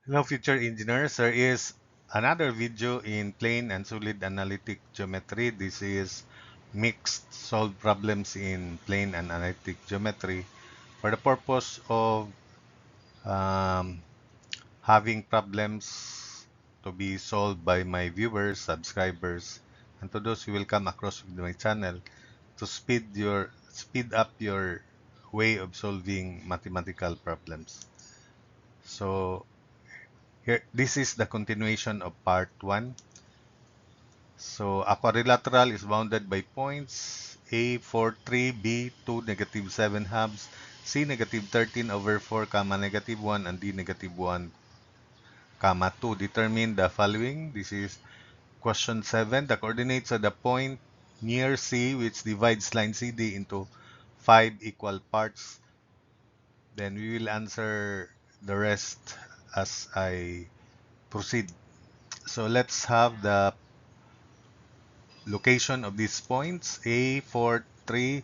Hello, future engineers. There is another video in plane and solid analytic geometry. This is mixed solved problems in plane and analytic geometry for the purpose of um, having problems to be solved by my viewers, subscribers, and to those who will come across with my channel to speed up your way of solving mathematical problems. So here, this is the continuation of part 1. So a quadrilateral is bounded by points A 43, B 2, negative 7 halves, C negative 13 over 4, comma negative 1, and D negative 1, comma 2. Determine the following. This is question 7. The coordinates of the point near C which divides line CD into 5 equal parts. Then we will answer the rest as I proceed. So let's have the location of these points: A 4, 3,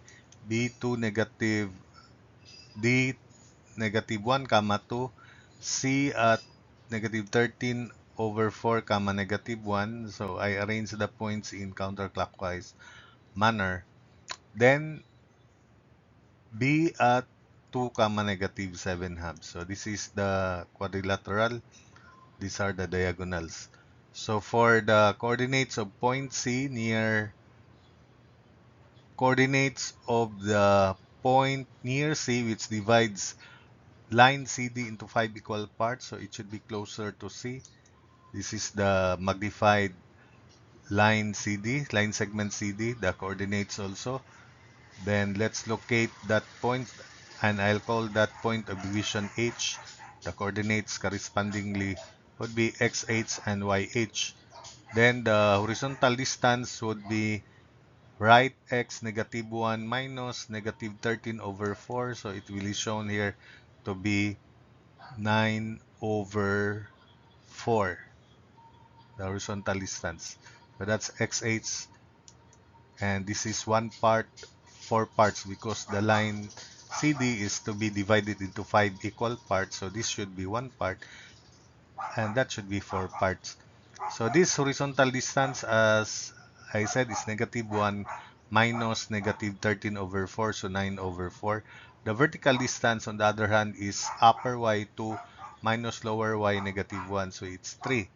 B 2, negative, D negative 1, comma 2, C at negative 13 over 4, comma negative 1. So I arrange the points in counterclockwise manner. Then B at 2, comma negative 7 halves. So this is the quadrilateral. These are the diagonals. So for the coordinates of point C near coordinates of the point near C which divides line CD into 5 equal parts, so it should be closer to C. This is the magnified line CD, line segment CD, the coordinates also. Then let's locate that point, and I'll call that point of division H. The coordinates correspondingly would be XH and YH. Then the horizontal distance would be right x negative 1 minus negative 13 over 4. So it will be shown here to be 9 over 4, the horizontal distance. So that's xh, and this is one part, 4 parts, because the line CD is to be divided into 5 equal parts. So this should be one part, and that should be 4 parts. So this horizontal distance, as I said, is negative 1 minus negative 13 over 4, so 9 over 4. The vertical distance, on the other hand, is upper y2 minus lower y negative 1, so it's 3.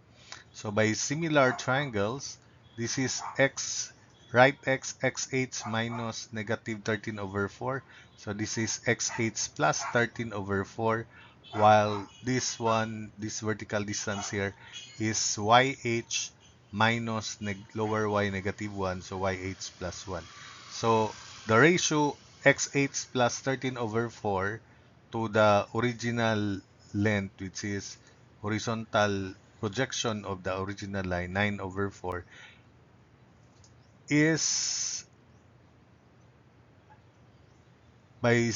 So by similar triangles, this is x, right x, xh minus negative 13 over 4. So this is xh plus 13 over 4, while this one, this vertical distance here, is yh minus lower y negative 1, so yh plus 1. So the ratio xh plus 13 over 4 to the original length, which is horizontal projection of the original line, 9 over 4, is by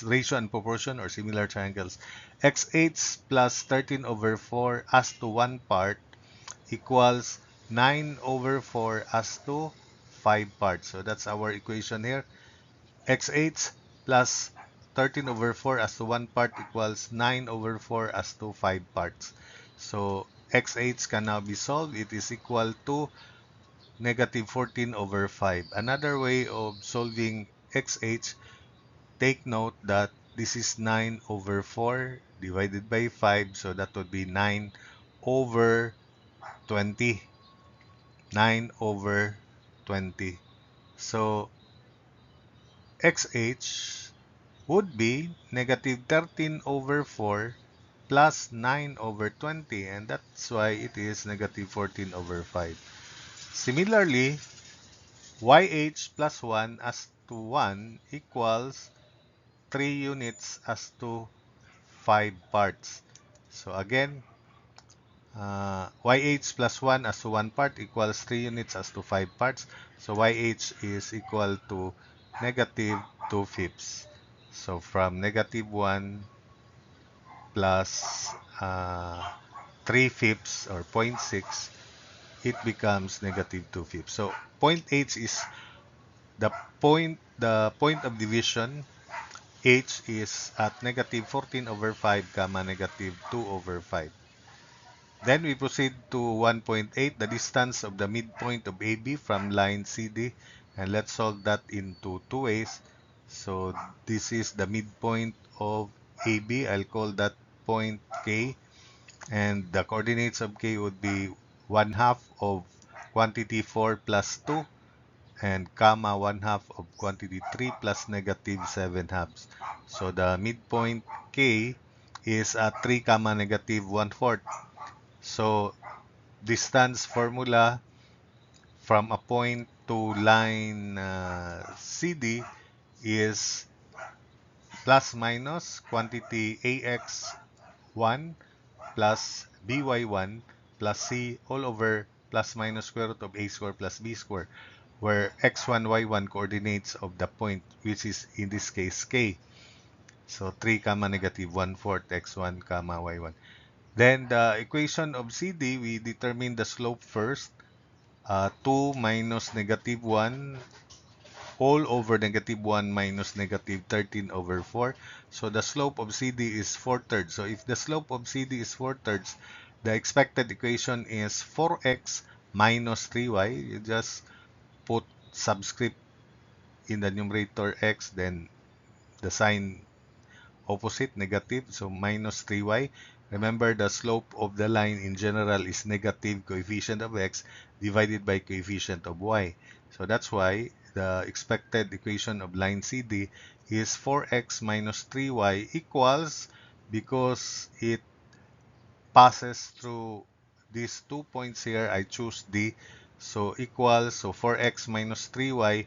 ratio and proportion or similar triangles. Xh plus 13 over 4 as to one part equals 9 over 4 as to 5 parts. So that's our equation here. Xh plus 13 over 4 as to one part equals 9 over 4 as to 5 parts. So xh can now be solved. It is equal to negative 14 over 5. Another way of solving xh, take note that this is 9 over 4 divided by 5, so that would be 9 over 20. 9 over 20. So xh would be negative 13 over 4 plus 9 over 20, and that's why it is negative 14 over 5. Similarly, yh plus 1 as to 1 equals 3 units as to 5 parts. So again, yh plus 1 as to 1 part equals 3 units as to 5 parts. So yh is equal to negative 2 fifths. So from negative 1 plus 3 fifths or zero point 0.6, it becomes negative 2 fifths. So 0.8 is the point of division H is at negative 14 over 5, comma, negative 2 over 5. Then we proceed to 1.8, the distance of the midpoint of AB from line CD. And let's solve that into two ways. So this is the midpoint of AB. I'll call that point K. And the coordinates of K would be 1/2 of quantity 4 plus 2 and comma 1/2 of quantity 3 plus negative 7/2. So the midpoint K is at 3 comma negative 1/4. So distance formula from a point to line CD is plus minus quantity AX1 plus BY1 plus C all over plus minus square root of A square plus B square, where X1, Y1 coordinates of the point, which is in this case K. So 3 comma negative 1/4 X1 comma Y1. Then the equation of CD, we determine the slope first. 2 minus negative 1 all over negative 1 minus negative 13 over 4. So the slope of CD is 4/3. So if the slope of CD is 4/3, the expected equation is 4x minus 3y. You just put subscript in the numerator x, then the sign opposite, negative, so minus 3y. Remember, the slope of the line in general is negative coefficient of x divided by coefficient of y. So that's why the expected equation of line CD is 4x minus 3y equals, because it passes through these 2 points here, I choose D. So equals, so 4x minus 3y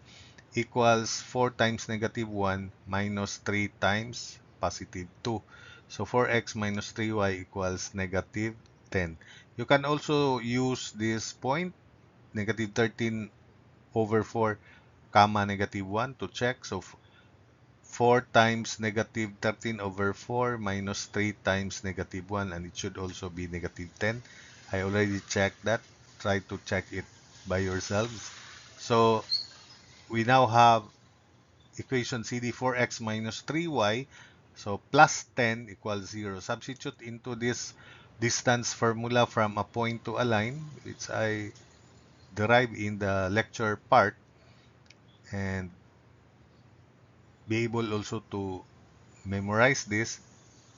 equals 4 times negative 1 minus 3 times positive 2. So 4x minus 3y equals negative 10. You can also use this point, negative 13 over 4, comma, negative 1 to check. So 4 times negative 13 over 4 minus 3 times negative 1, and it should also be negative 10. I already checked that. Try to check it by yourselves. So we now have equation CD 4x minus 3y. So plus 10 equals 0. Substitute into this distance formula from a point to a line, which I derived in the lecture part, and be able also to memorize this.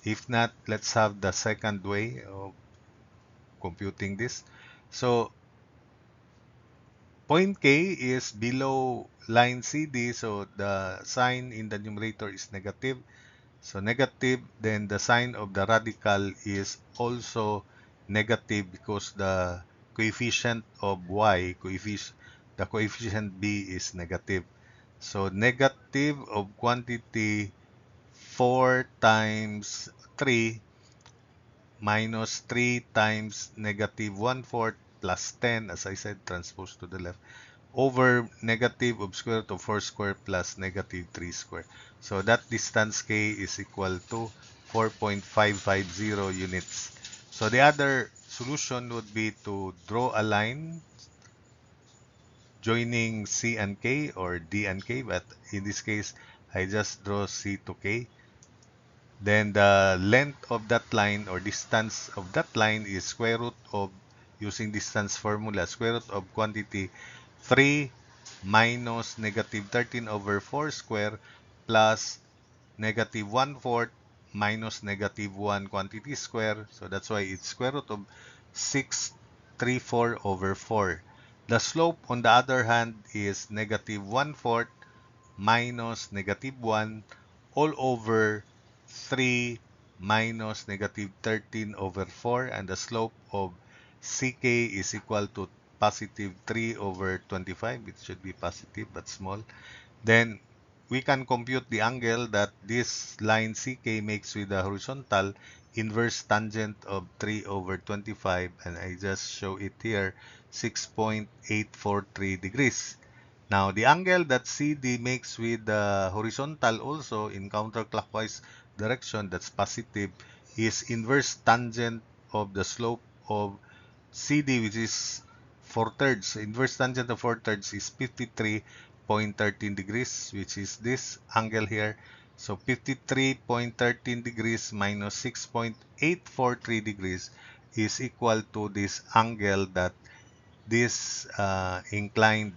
If not, let's have the second way of computing this. So point K is below line CD, so the sign in the numerator is negative. So negative, then the sign of the radical is also negative because the coefficient of y, the coefficient b is negative. So negative of quantity 4 times 3 minus 3 times negative 1/4 plus 10, as I said, transpose to the left, over negative of square root of 4 square plus negative 3 square. So that distance K is equal to 4.550 units. So the other solution would be to draw a line joining C and K, or D and K, but in this case, I just draw C to K. Then the length of that line, or distance of that line, is square root of, using distance formula, square root of quantity 3 minus negative 13 over 4 square plus negative 1/4 minus negative 1 quantity square. So that's why it's square root of 634 over 4. The slope, on the other hand, is negative 1/4 minus negative 1 all over 3 minus negative 13 over 4, and the slope of CK is equal to positive 3 over 25. It should be positive but small. Then we can compute the angle that this line CK makes with the horizontal inverse tangent of 3 over 25, and I just show it here, 6.843 degrees. Now, the angle that CD makes with the horizontal also in counterclockwise direction, that's positive, is inverse tangent of the slope of CD, which is 4/3. Inverse tangent of 4/3 is 53.13 degrees, which is this angle here, So 53.13 degrees minus 6.843 degrees is equal to this angle that this inclined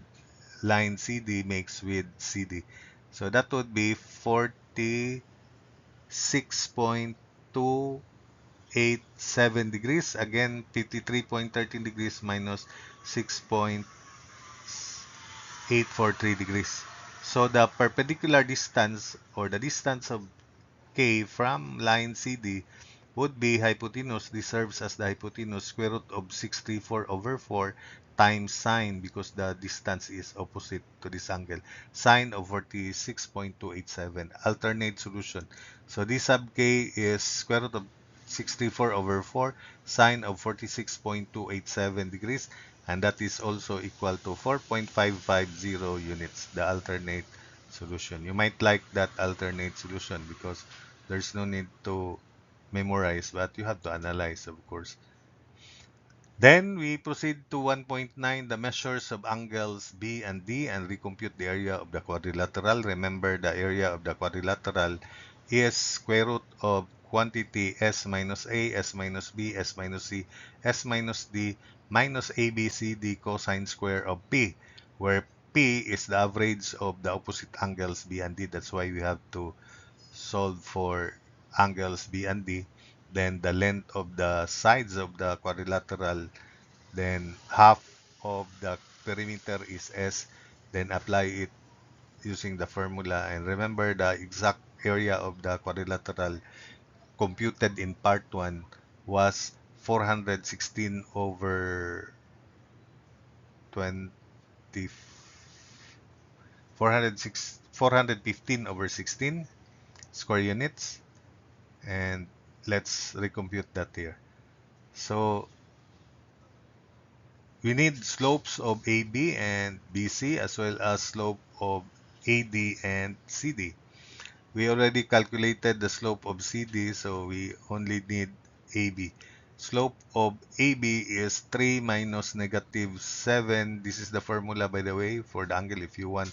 line CD makes with CD. So that would be 46.287 degrees. Again, 53.13 degrees minus 6.843 degrees. So the perpendicular distance or the distance of K from line CD would be hypotenuse. This serves as the hypotenuse square root of 634 over 4 times sine, because the distance is opposite to this angle, sine of 46.287. Alternate solution. So this sub K is square root of 634 over 4 sine of 46.287 degrees, and that is also equal to 4.550 units, the alternate solution. You might like that alternate solution because there's no need to memorize, but you have to analyze, of course. Then we proceed to 1.9, the measures of angles B and D, and recompute the area of the quadrilateral. Remember, the area of the quadrilateral is square root of quantity S minus A, S minus B, S minus C, S minus D, minus ABCD cosine square of P, where P is the average of the opposite angles B and D. That's why we have to solve for angles B and D. Then the length of the sides of the quadrilateral, then half of the perimeter is S, then apply it using the formula. And remember, the exact area of the quadrilateral computed in part 1 was 416 over 20, 415 over 16 square units. And let's recompute that here. So we need slopes of AB and BC, as well as slope of AD and CD. We already calculated the slope of CD, so we only need AB. Slope of AB is 3 minus negative 7. This is the formula, by the way, for the angle if you want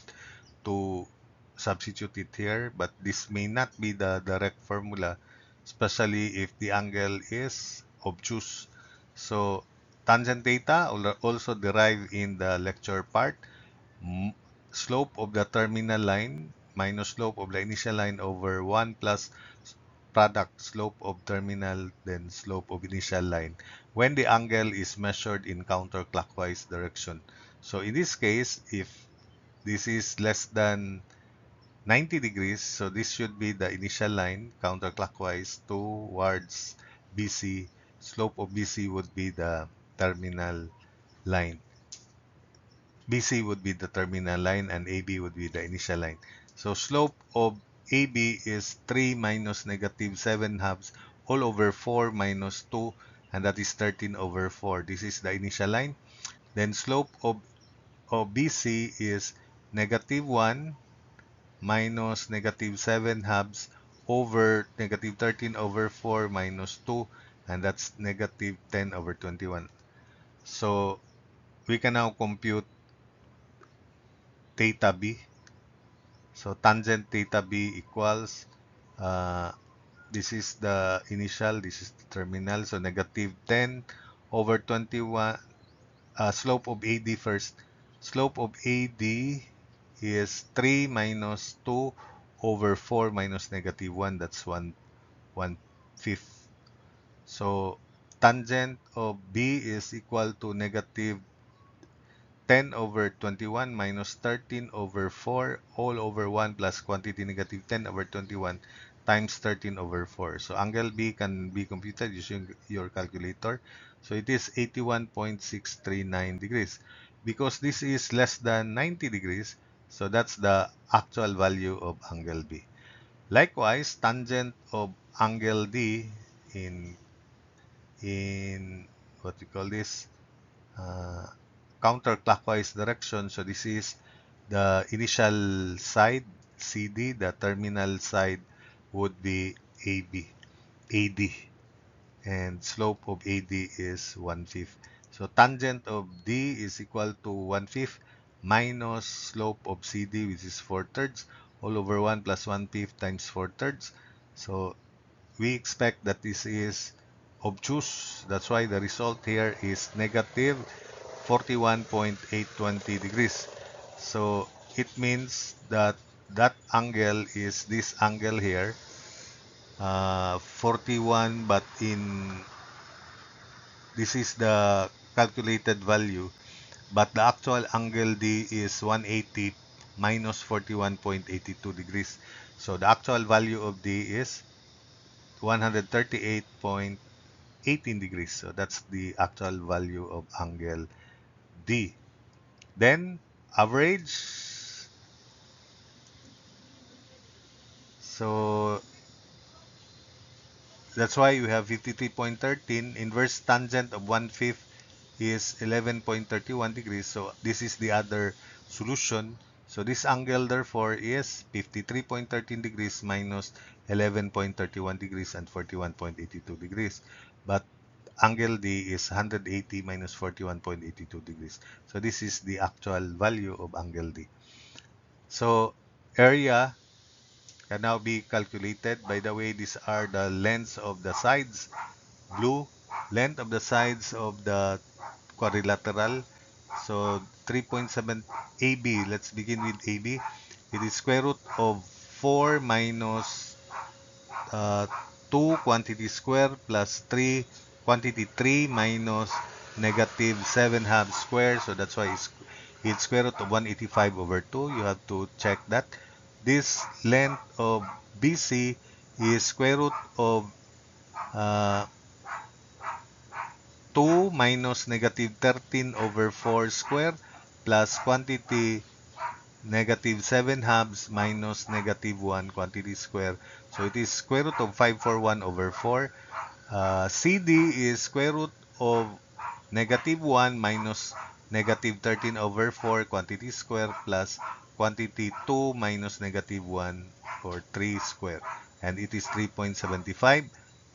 to substitute it here, but this may not be the direct formula, especially if the angle is obtuse. So tangent theta also derived in the lecture part. Slope of the terminal line minus slope of the initial line over 1 plus product slope of terminal, then slope of initial line, when the angle is measured in counterclockwise direction. So in this case, if this is less than 90 degrees, so this should be the initial line counterclockwise towards BC. Slope of BC would be the terminal line. BC would be the terminal line and AB would be the initial line. So slope of AB is 3 minus negative 7 halves all over 4 minus 2, and that is 13 over 4. This is the initial line. Then slope of BC is negative 1 minus negative 7 halves over negative 13 over 4 minus 2, and that's negative 10 over 21. So we can now compute theta B. So tangent theta B equals, uh, this is the initial, this is the terminal, so negative 10 over 21, slope of AD first. Slope of AD is 3 minus 2 over 4 minus negative 1, that's 1/5. So tangent of B is equal to negative 10 over 21 minus 13 over 4 all over 1 plus quantity negative 10 over 21 times 13 over 4. So angle B can be computed using your calculator. So it is 81.639 degrees. Because this is less than 90 degrees, so that's the actual value of angle B. Likewise, tangent of angle D in what we call this, uh, counterclockwise direction. So this is the initial side, CD. The terminal side would be AB, AD. And slope of AD is 1/5. So tangent of D is equal to 1/5 minus slope of CD, which is 4/3, all over 1 plus 1/5 times 4/3. So we expect that this is obtuse. That's why the result here is negative 41.820 degrees. So it means that that angle is this angle here, 41, but in this is the calculated value, but the actual angle D is 180 minus 41.82 degrees. So the actual value of D is 138.18 degrees. So that's the actual value of angle D. Then average. So that's why we have 53.13. Inverse tangent of 1/5 is 11.31 degrees. So this is the other solution. So this angle therefore is 53.13 degrees minus 11.31 degrees and 41.82 degrees. But angle D is 180 minus 41.82 degrees. So this is the actual value of angle D. So area can now be calculated. By the way, these are the lengths of the sides. Blue, length of the sides of the quadrilateral. So 3.7 AB. Let's begin with AB. It is square root of 4 minus 2 quantity square plus 3 quantity 3 minus negative 7 half square. So that's why it's square root of 185 over 2. You have to check that. This length of BC is square root of uh, 2 minus negative 13 over 4 square plus quantity negative 7 halves minus negative 1 quantity square. So it is square root of 541 over 4. CD is square root of negative 1 minus negative 13 over 4 quantity square plus quantity 2 minus negative 1 or 3 square. And it is 3.75.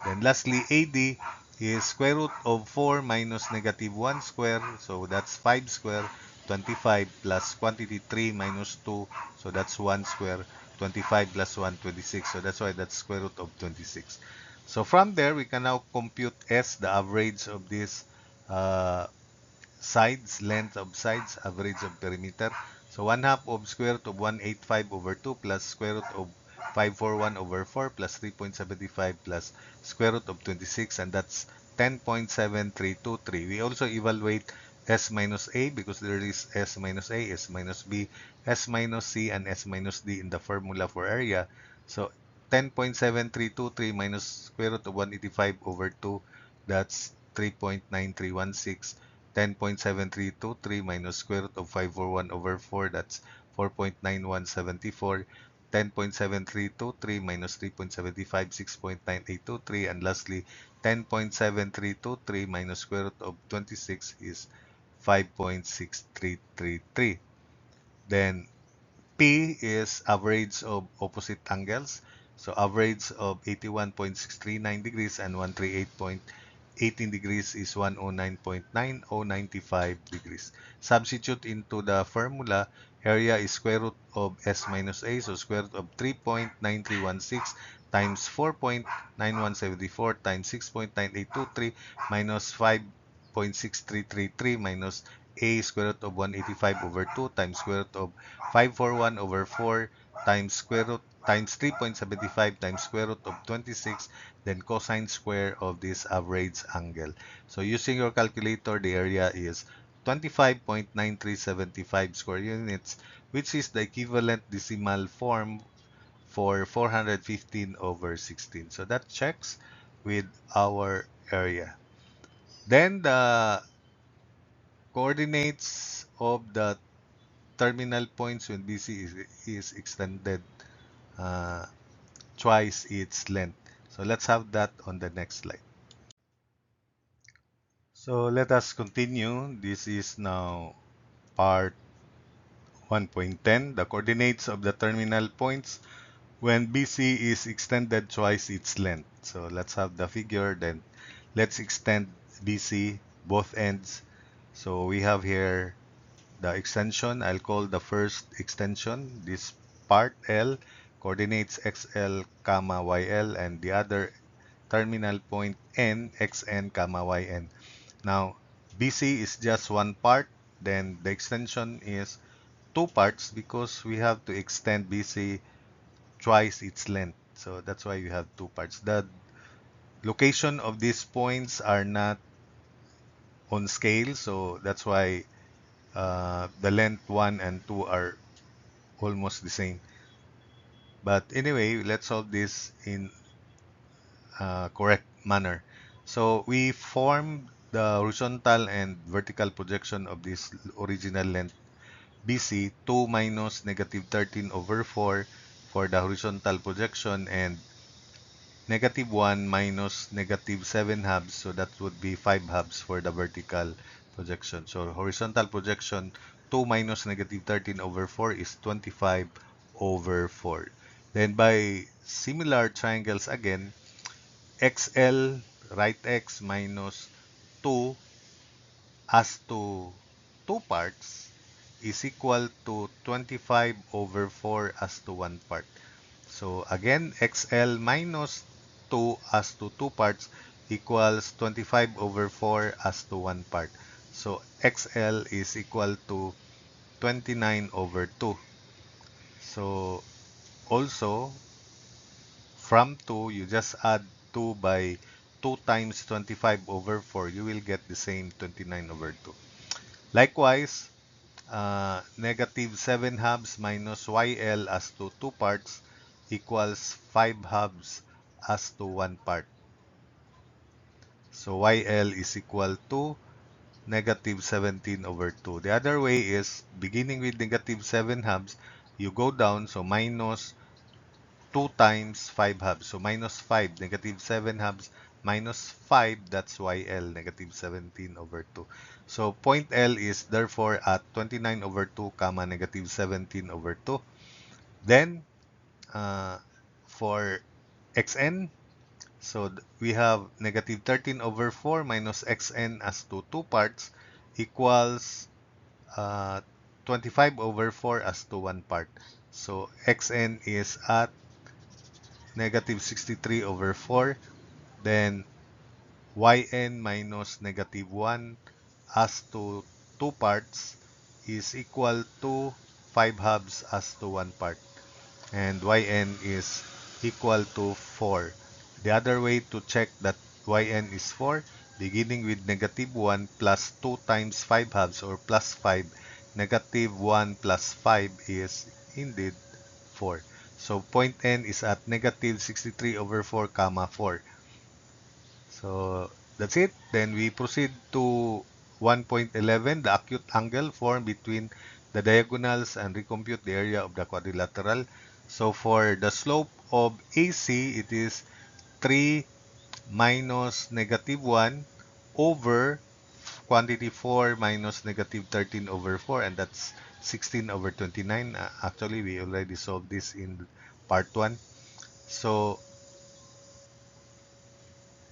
Then lastly, AD is square root of 4 minus negative 1 square. So that's 5 square. 25 plus quantity 3 minus 2. So that's 1 square. 25 plus 1, 26. So that's why that's square root of 26. So from there, we can now compute S, the average of this uh, sides, length of sides, average of perimeter. So 1 half of square root of 185 over 2 plus square root of 541 over 4 plus 3.75 plus square root of 26, and that's 10.7323. We also evaluate S minus A because there is S minus A, S minus B, S minus C, and S minus D in the formula for area. So 10.7323 minus square root of 185 over 2, that's 3.9316. 10.7323 minus square root of 541 over 4, that's 4.9174. 10.7323 minus 3.75, 6.9823. And lastly, 10.7323 minus square root of 26 is 5.6333. Then P is average of opposite angles. So average of 81.639 degrees and 138.18 degrees is 109.9095 degrees. Substitute into the formula, area is square root of S minus A. So square root of 3.9316 times 4.9174 times 6.9823 minus 5.6333 minus A square root of 185 over 2 times square root of 541 over 4 times square root times 3.75 times square root of 26, then cosine square of this average angle. So using your calculator, the area is 25.9375 square units, which is the equivalent decimal form for 415 over 16. So that checks with our area. Then the coordinates of the terminal points when BC is extended uh, twice its length. So let's have that on the next slide. So let us continue. This is now part 1.10, the coordinates of the terminal points when BC is extended twice its length. So let's have the figure, then let's extend BC both ends. So we have here the extension. I'll call the first extension this part L, coordinates xl, comma, yl, and the other terminal point n, xn, comma, yn. Now, BC is just one part, then the extension is two parts because we have to extend BC twice its length. So that's why you have two parts. The location of these points are not on scale, so that's why the length 1 and 2 are almost the same. But anyway, let's solve this in correct manner. So we form the horizontal and vertical projection of this original length BC, 2 minus negative 13 over 4 for the horizontal projection, and negative 1 minus negative 7 halves, so that would be 5 halves for the vertical projection. So horizontal projection, 2 minus negative 13 over 4 is 25 over 4. Then by similar triangles again, XL, right x minus 2 as to two parts is equal to 25 over 4 as to one part. So again, XL minus 2 as to two parts equals 25 over 4 as to one part. So XL is equal to 29 over 2. So also, from 2, you just add 2 by 2 times 25 over 4, you will get the same 29 over 2. Likewise, negative 7 halves minus YL as to two parts equals 5 halves as to one part. So YL is equal to negative 17 over 2. The other way is beginning with negative 7 halves, you go down, so minus 2 times 5 halves. So minus 5, negative 7 halves minus 5, that's YL, negative 17 over 2. So point L is therefore at 29 over 2, comma, negative 17 over 2. Then, for xn, so we have negative 13 over 4 minus xn as to two parts equals uh, 25 over 4 as to one part. So xn is at negative 63 over 4. Then yn minus negative 1 as to two parts is equal to 5 halves as to one part. And yn is equal to 4. The other way to check that yn is 4, beginning with negative 1 plus 2 times 5 halves, or plus 5, negative 1 plus 5 is indeed 4. So point n is at negative 63 over 4, comma 4. So that's it. Then we proceed to 1.11, the acute angle formed between the diagonals, and recompute the area of the quadrilateral. So for the slope of AC, it is 3 minus negative 1 over quantity 4 minus negative 13 over 4, and that's 16 over 29. Actually, we already solved this in part 1. So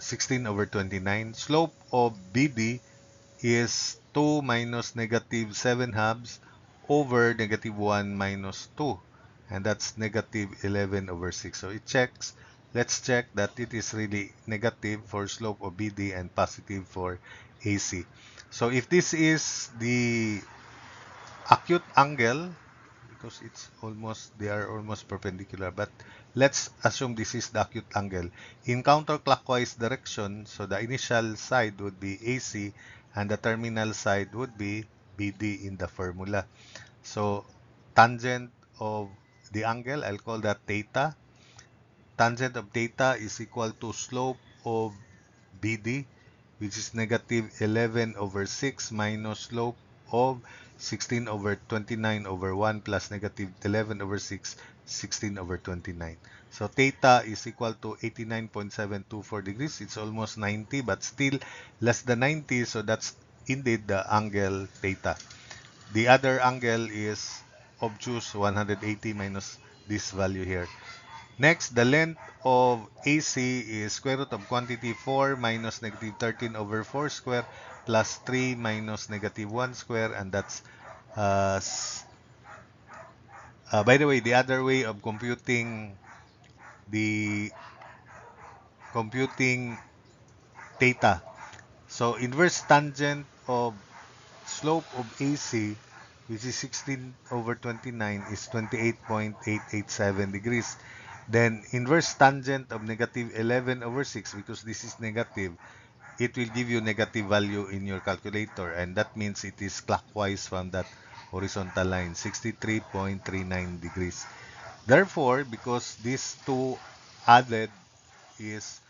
16 over 29. Slope of BD is 2 minus negative 7 halves over negative 1 minus 2. And that's negative 11 over 6. So it checks. Let's check that it is really negative for slope of BD and positive for AC. So if this is the acute angle, because they are almost perpendicular, but let's assume this is the acute angle in counterclockwise direction. So the initial side would be AC and the terminal side would be BD in the formula. So tangent of the angle, I'll call that theta. Tangent of theta is equal to slope of BD, which is negative 11 over 6 minus slope of 16 over 29 over 1 plus negative 11 over 6, 16 over 29. So theta is equal to 89.724 degrees. It's almost 90, but still less than 90. So that's indeed the angle theta. The other angle is obtuse, 180 minus this value here. Next, the length of AC is square root of quantity 4 minus negative 13 over 4 square plus 3 minus negative 1 square, and that's uh, By the way, the other way of the computing theta. So inverse tangent of slope of AC, which is 16 over 29, is 28.887 degrees. Then inverse tangent of negative 11 over 6, because this is negative, it will give you negative value in your calculator, and that means it is clockwise from that horizontal line, 63.39 degrees. Therefore, because these two added is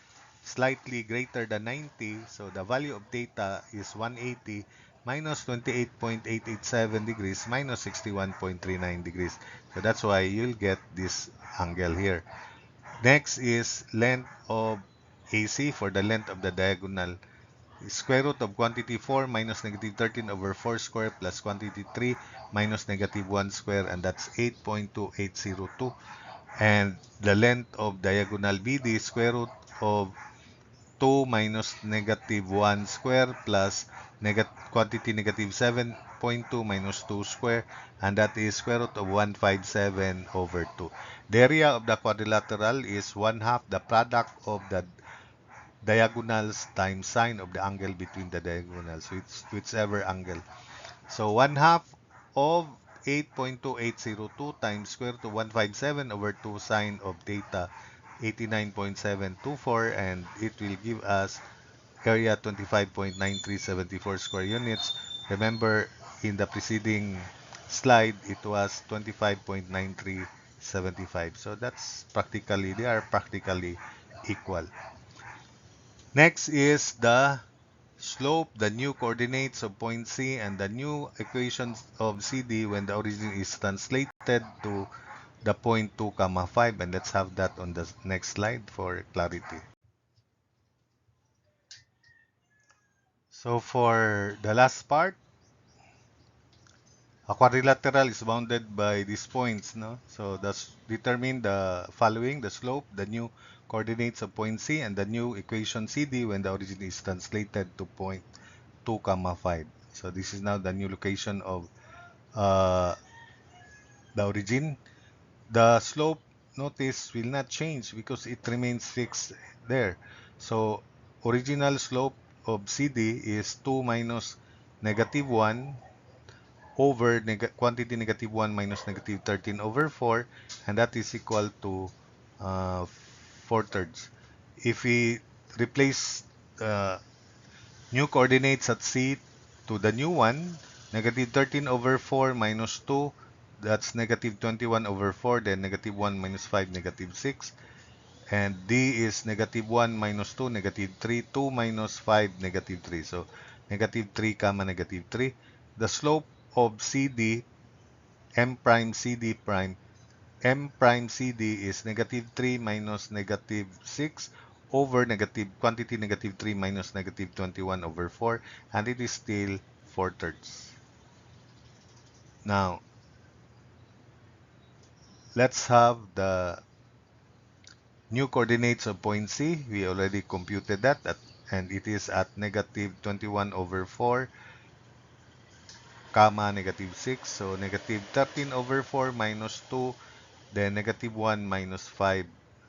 slightly greater than 90, so the value of theta is 180 minus 28.887 degrees minus 61.39 degrees. So that's why you'll get this angle here. Next is length of AC for the length of the diagonal. Square root of quantity 4 minus negative 13 over 4 square plus quantity 3 minus negative 1 square, and that's 8.2802. And the length of diagonal BD, square root of 2 minus negative 1 square plus quantity negative 7.2 minus 2 square, and that is square root of 157 over 2. The area of the quadrilateral is 1/2 the product of the diagonals times sine of the angle between the diagonals, whichever angle. So 1/2 of 8.2802 times square root of 157 over 2 sine of theta, 89.724, and it will give us area 25.9374 square units. Remember, in the preceding slide, it was 25.9375. So that's practically, they are practically equal. Next is the slope, the new coordinates of point C, and the new equations of CD when the origin is translated to the point 2, comma 5. And let's have that on the next slide for clarity. So for the last part, a quadrilateral is bounded by these points, no? So that's determine the following: the slope, the new coordinates of point C, and the new equation CD when the origin is translated to point 2, comma 5. So this is now the new location of uh, the origin. The slope, notice, will not change because it remains fixed there. So original slope of CD is 2 minus negative 1 over quantity negative 1 minus negative 13 over 4, and that is equal to 4/3. If we replace new coordinates at C to the new one, negative 13 over 4 minus 2, that's negative 21 over 4, then negative 1 minus 5, negative 6. And D is negative 1 minus 2, negative 3, 2 minus 5, negative 3. So negative 3, comma negative 3. The slope of CD, M prime CD prime, M prime CD is negative 3 minus negative 6 over negative quantity negative 3 minus negative 21 over 4, and it is still 4/3. Now, let's have the new coordinates of point C. We already computed that, and it is at negative 21 over 4, comma negative 6. So negative 13 over 4 minus 2, then negative 1 minus 5.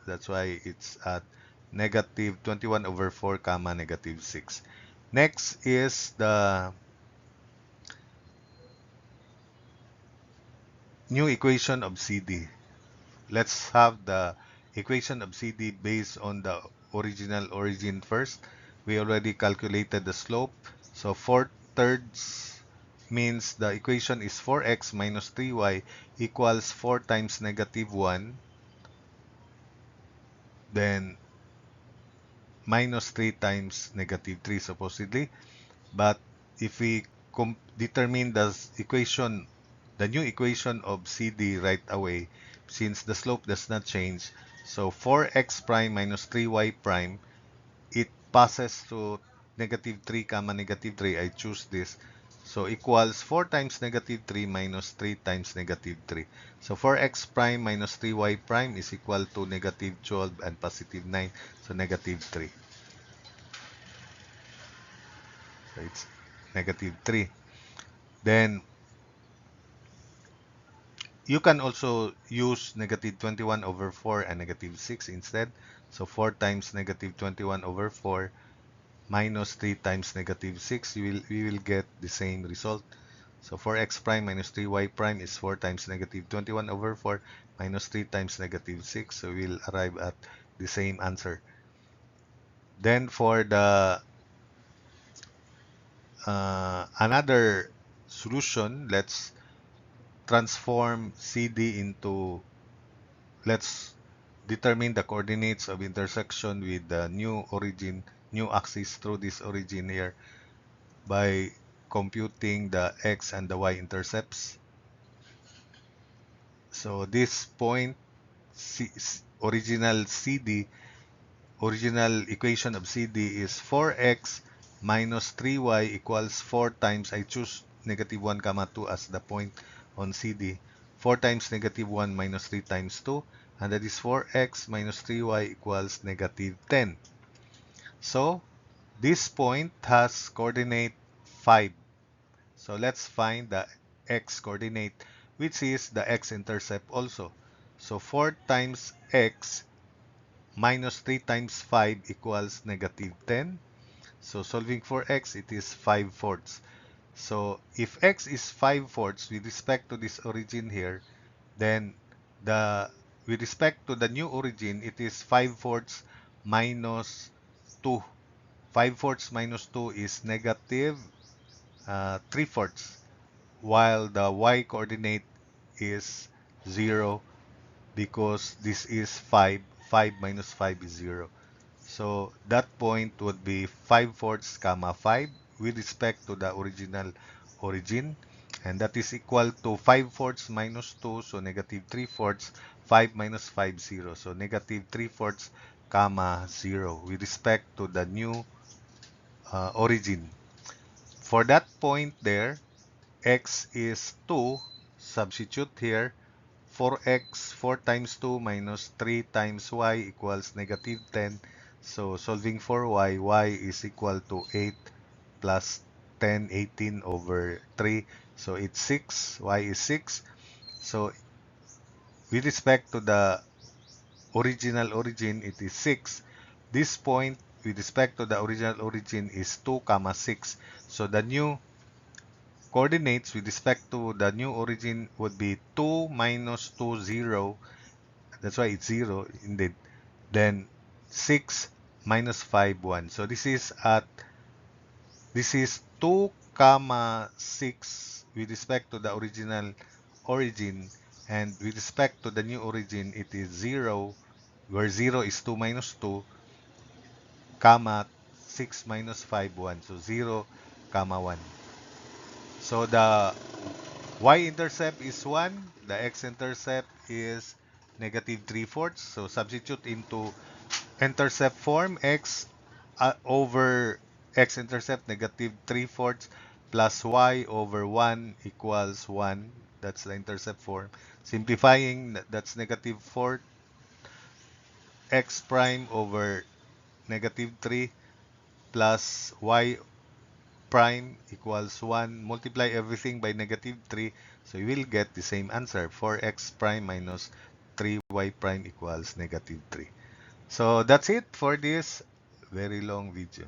That's why it's at negative 21 over 4, comma negative 6. Next is the new equation of CD. Let's have the equation of CD based on the original origin first. We already calculated the slope. So 4/3 means the equation is 4x minus 3y equals 4 times negative 1, then minus 3 times negative 3 supposedly. But if we determine the equation, the new equation of CD right away, since the slope does not change, so 4x prime minus 3y prime, it passes to negative 3 comma negative 3. I choose this. So equals 4 times negative 3 minus 3 times negative 3. So 4x prime minus 3y prime is equal to negative 12 and positive 9. So negative 3. So it's negative 3. Then you can also use negative 21 over 4 and negative 6 instead. So 4 times negative 21 over 4 minus 3 times negative 6, we will get the same result. So 4x prime minus 3y prime is 4 times negative 21 over 4 minus 3 times negative 6. So we'll arrive at the same answer. Then for the another solution, let's transform CD into, let's determine the coordinates of intersection with the new origin, new axis through this origin here by computing the x and the y intercepts. So this point, original CD, original equation of CD is 4x minus 3y equals 4 times, I choose negative 1 comma 2 as the point on CD. 4 times negative 1 minus 3 times 2, and that is 4x minus 3y equals negative 10. So this point has coordinate 5. So let's find the x coordinate, which is the x-intercept also. So 4 times x minus 3 times 5 equals negative 10. So solving for x, it is 5 fourths. So if x is 5 fourths with respect to this origin here, then with respect to the new origin, it is 5 fourths minus 2. 5 fourths minus 2 is negative 3 fourths, while the y coordinate is 0 because this is 5. 5 minus 5 is 0. So that point would be 5 fourths comma 5 with respect to the original origin. And that is equal to 5 fourths minus 2, so negative 3 fourths, 5 minus 5, 0. So negative 3 fourths comma 0 with respect to the new origin. For that point there, x is 2, substitute here, 4x, 4 times 2 minus 3 times y equals negative 10. So solving for y, y is equal to 8 plus 10, 18 over 3. So it's 6, y is 6. So with respect to the original origin, it is 6. This point with respect to the original origin is 2 comma 6. So the new coordinates with respect to the new origin would be 2 minus 2, 0. That's why it's 0 indeed. Then 6 minus 5, 1. So this is 2 comma 6 with respect to the original origin, and with respect to the new origin it is 0, where 0 is 2 minus 2 comma 6 minus 5, 1. So 0 comma 1. So the y-intercept is 1, the x-intercept is negative 3 fourths. So substitute into intercept form, x over x-intercept negative 3 fourths plus y over 1 equals 1. That's the intercept form. Simplifying, that's negative 4 x prime over negative 3 plus y prime equals 1. Multiply everything by negative 3. So you will get the same answer. 4x prime minus 3y prime equals negative 3. So that's it for this very long video.